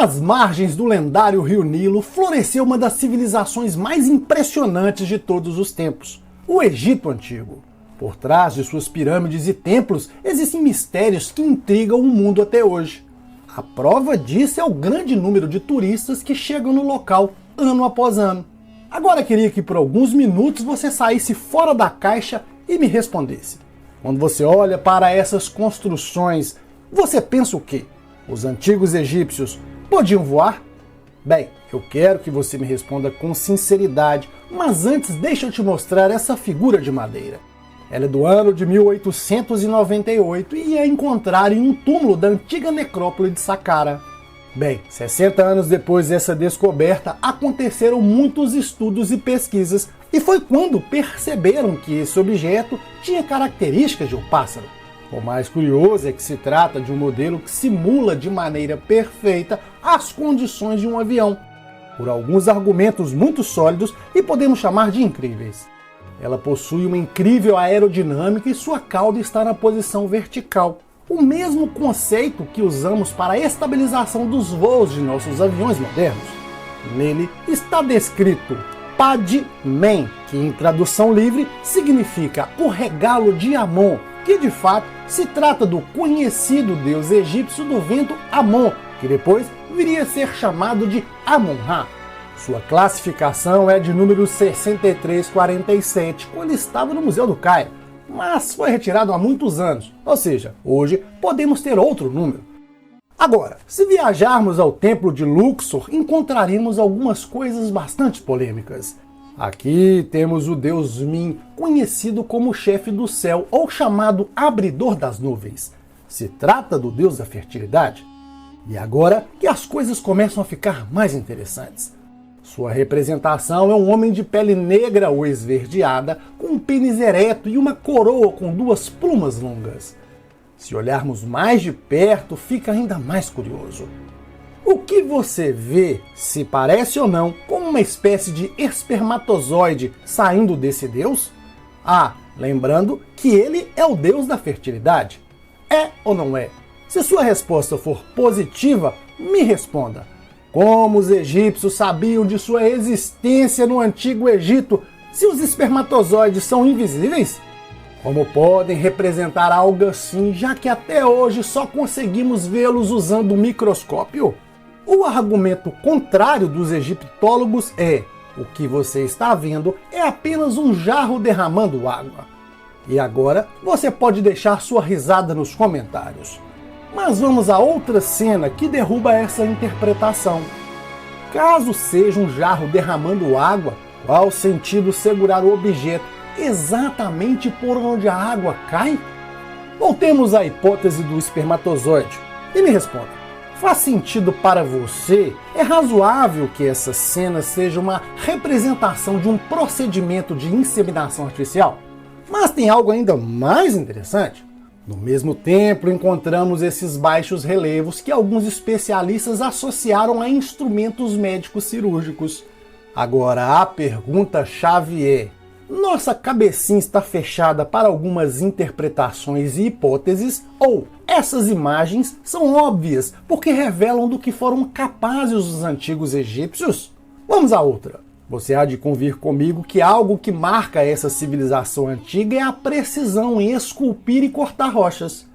Nas margens do lendário rio Nilo floresceu uma das civilizações mais impressionantes de todos os tempos, o Egito Antigo. Por trás de suas pirâmides e templos existem mistérios que intrigam o mundo até hoje. A prova disso é o grande número de turistas que chegam no local ano após ano. Agora queria que por alguns minutos você saísse fora da caixa e me respondesse. Quando você olha para essas construções, você pensa o quê? Os antigos egípcios podiam voar? Bem, eu quero que você me responda com sinceridade, mas antes deixa eu te mostrar essa figura de madeira. Ela é do ano de 1898 e é encontrada em um túmulo da antiga necrópole de Saqqara. Bem, 60 anos depois dessa descoberta, aconteceram muitos estudos e pesquisas, e foi quando perceberam que esse objeto tinha características de um pássaro. O mais curioso é que se trata de um modelo que simula de maneira perfeita as condições de um avião, por alguns argumentos muito sólidos e podemos chamar de incríveis. Ela possui uma incrível aerodinâmica e sua cauda está na posição vertical, o mesmo conceito que usamos para a estabilização dos voos de nossos aviões modernos. Nele está descrito Padmen, que em tradução livre significa o regalo de Amon, que de fato se trata do conhecido deus egípcio do vento Amon, que depois viria a ser chamado de Amon-Ra. Sua classificação é de número 6347, quando estava no Museu do Cairo, mas foi retirado há muitos anos, ou seja, hoje podemos ter outro número. Agora, se viajarmos ao templo de Luxor, encontraremos algumas coisas bastante polêmicas. Aqui temos o deus Min, conhecido como chefe do céu ou chamado abridor das nuvens. Se trata do deus da fertilidade. E agora que as coisas começam a ficar mais interessantes. Sua representação é um homem de pele negra ou esverdeada, com um pênis ereto e uma coroa com duas plumas longas. Se olharmos mais de perto, fica ainda mais curioso. O que você vê se parece ou não com uma espécie de espermatozoide saindo desse deus? Ah, lembrando que ele é o deus da fertilidade. É ou não é? Se sua resposta for positiva, me responda. Como os egípcios sabiam de sua existência no Antigo Egito se os espermatozoides são invisíveis? Como podem representar algo assim, já que até hoje só conseguimos vê-los usando um microscópio? O argumento contrário dos egiptólogos é: o que você está vendo é apenas um jarro derramando água. E agora você pode deixar sua risada nos comentários. Mas vamos a outra cena que derruba essa interpretação. Caso seja um jarro derramando água, qual sentido segurar o objeto exatamente por onde a água cai? Voltemos à hipótese do espermatozoide e me responda. Faz sentido para você? É razoável que essa cena seja uma representação de um procedimento de inseminação artificial? Mas tem algo ainda mais interessante. No mesmo templo, encontramos esses baixos relevos que alguns especialistas associaram a instrumentos médicos cirúrgicos. Agora, a pergunta-chave é: nossa cabecinha está fechada para algumas interpretações e hipóteses, ou essas imagens são óbvias porque revelam do que foram capazes os antigos egípcios? Vamos a outra. Você há de convir comigo que algo que marca essa civilização antiga é a precisão em esculpir e cortar rochas.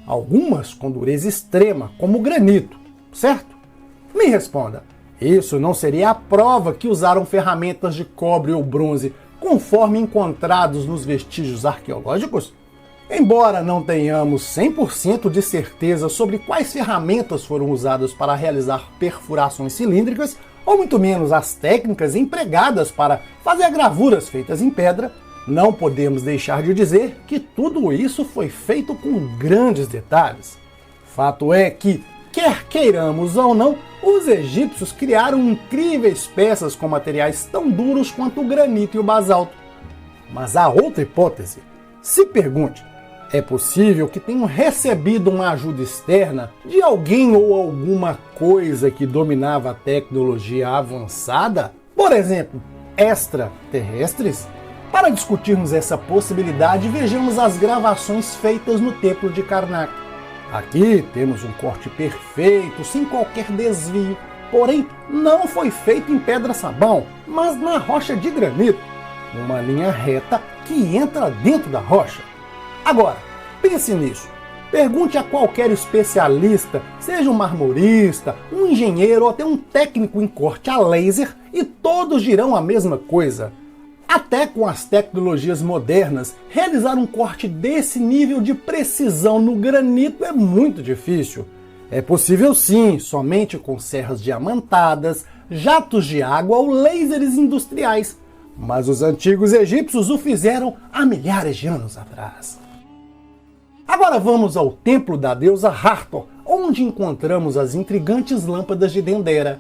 Algumas com dureza extrema, como o granito, certo? Me responda, isso não seria a prova que usaram ferramentas de cobre ou bronze, conforme encontrados nos vestígios arqueológicos? Embora não tenhamos 100% de certeza sobre quais ferramentas foram usadas para realizar perfurações cilíndricas, ou muito menos as técnicas empregadas para fazer gravuras feitas em pedra, não podemos deixar de dizer que tudo isso foi feito com grandes detalhes. Fato é que, quer queiramos ou não, os egípcios criaram incríveis peças com materiais tão duros quanto o granito e o basalto. Mas há outra hipótese. Se pergunte, é possível que tenham recebido uma ajuda externa de alguém ou alguma coisa que dominava a tecnologia avançada? Por exemplo, extraterrestres? Para discutirmos essa possibilidade, vejamos as gravações feitas no Templo de Karnak. Aqui temos um corte perfeito, sem qualquer desvio, porém não foi feito em pedra-sabão, mas na rocha de granito, uma linha reta que entra dentro da rocha. Agora, pense nisso. Pergunte a qualquer especialista, seja um marmorista, um engenheiro ou até um técnico em corte a laser, e todos dirão a mesma coisa. Até com as tecnologias modernas, realizar um corte desse nível de precisão no granito é muito difícil. É possível sim, somente com serras diamantadas, jatos de água ou lasers industriais. Mas os antigos egípcios o fizeram há milhares de anos atrás. Agora vamos ao templo da deusa Hathor, onde encontramos as intrigantes lâmpadas de Dendera.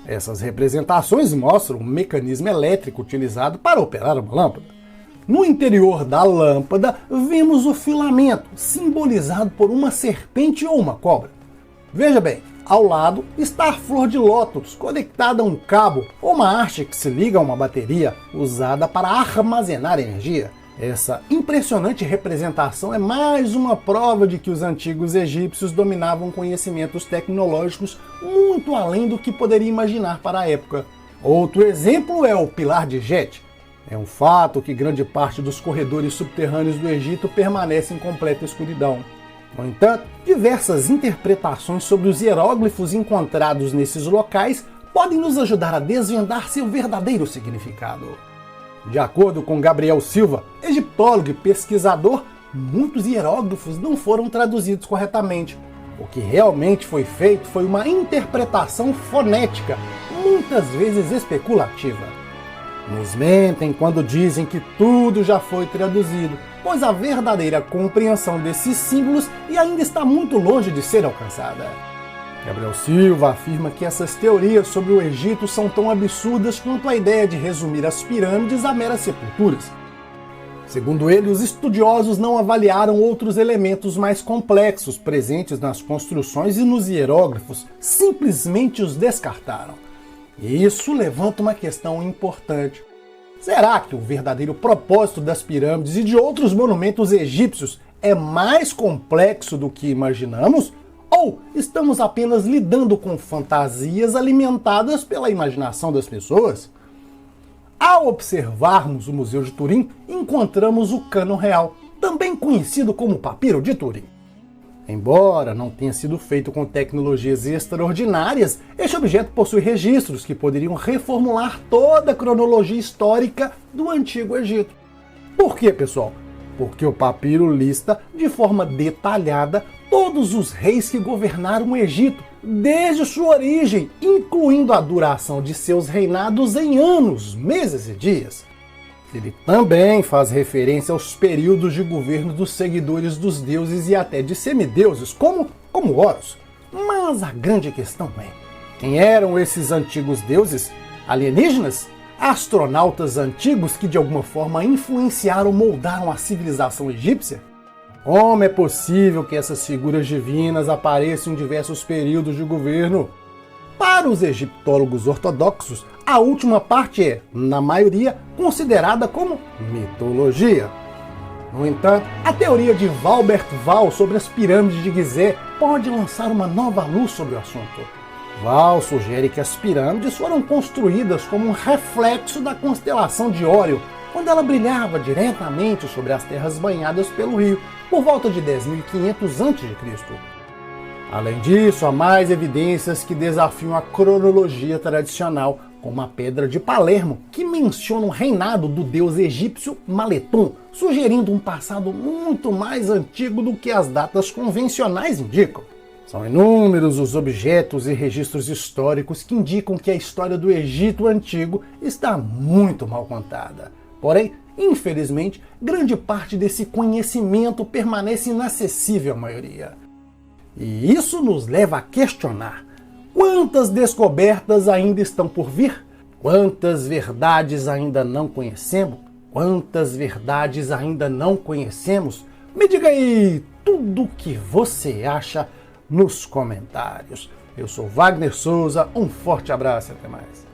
Essas representações mostram o mecanismo elétrico utilizado para operar uma lâmpada. No interior da lâmpada, vemos o filamento, simbolizado por uma serpente ou uma cobra. Veja bem, ao lado está a flor de lótus, conectada a um cabo ou uma haste que se liga a uma bateria, usada para armazenar energia. Essa impressionante representação é mais uma prova de que os antigos egípcios dominavam conhecimentos tecnológicos muito além do que poderia imaginar para a época. Outro exemplo é o Pilar de Jet. É um fato que grande parte dos corredores subterrâneos do Egito permanece em completa escuridão. No entanto, diversas interpretações sobre os hieróglifos encontrados nesses locais podem nos ajudar a desvendar seu verdadeiro significado. De acordo com Gabriel Silva, egiptólogo e pesquisador, muitos hieróglifos não foram traduzidos corretamente. O que realmente foi feito foi uma interpretação fonética, muitas vezes especulativa. Nos mentem quando dizem que tudo já foi traduzido, pois a verdadeira compreensão desses símbolos ainda está muito longe de ser alcançada. Gabriel Silva afirma que essas teorias sobre o Egito são tão absurdas quanto a ideia de resumir as pirâmides a meras sepulturas. Segundo ele, os estudiosos não avaliaram outros elementos mais complexos presentes nas construções e nos hieróglifos, simplesmente os descartaram. E isso levanta uma questão importante. Será que o verdadeiro propósito das pirâmides e de outros monumentos egípcios é mais complexo do que imaginamos? Ou estamos apenas lidando com fantasias alimentadas pela imaginação das pessoas? Ao observarmos o Museu de Turim, encontramos o Cânon Real, também conhecido como Papiro de Turim. Embora não tenha sido feito com tecnologias extraordinárias, este objeto possui registros que poderiam reformular toda a cronologia histórica do Antigo Egito. Por quê, pessoal? Porque o papiro lista de forma detalhada todos os reis que governaram o Egito, desde sua origem, incluindo a duração de seus reinados em anos, meses e dias. Ele também faz referência aos períodos de governo dos seguidores dos deuses e até de semideuses, como Horus. Mas a grande questão é, quem eram esses antigos deuses? Alienígenas? Astronautas antigos que de alguma forma influenciaram ou moldaram a civilização egípcia? Como é possível que essas figuras divinas apareçam em diversos períodos de governo? Para os egiptólogos ortodoxos, a última parte é, na maioria, considerada como mitologia. No entanto, a teoria de Valbert Val sobre as pirâmides de Gizé pode lançar uma nova luz sobre o assunto. Val sugere que as pirâmides foram construídas como um reflexo da constelação de Órion, quando ela brilhava diretamente sobre as terras banhadas pelo rio, por volta de 10.500 a.C. Além disso, há mais evidências que desafiam a cronologia tradicional, como a Pedra de Palermo, que menciona o reinado do deus egípcio Maletum, sugerindo um passado muito mais antigo do que as datas convencionais indicam. São inúmeros os objetos e registros históricos que indicam que a história do Egito Antigo está muito mal contada. Porém, infelizmente, grande parte desse conhecimento permanece inacessível à maioria. E isso nos leva a questionar: quantas descobertas ainda estão por vir? Quantas verdades ainda não conhecemos? Quantas verdades ainda não conhecemos? Me diga aí tudo o que você acha nos comentários. Eu sou Wagner Souza, um forte abraço e até mais.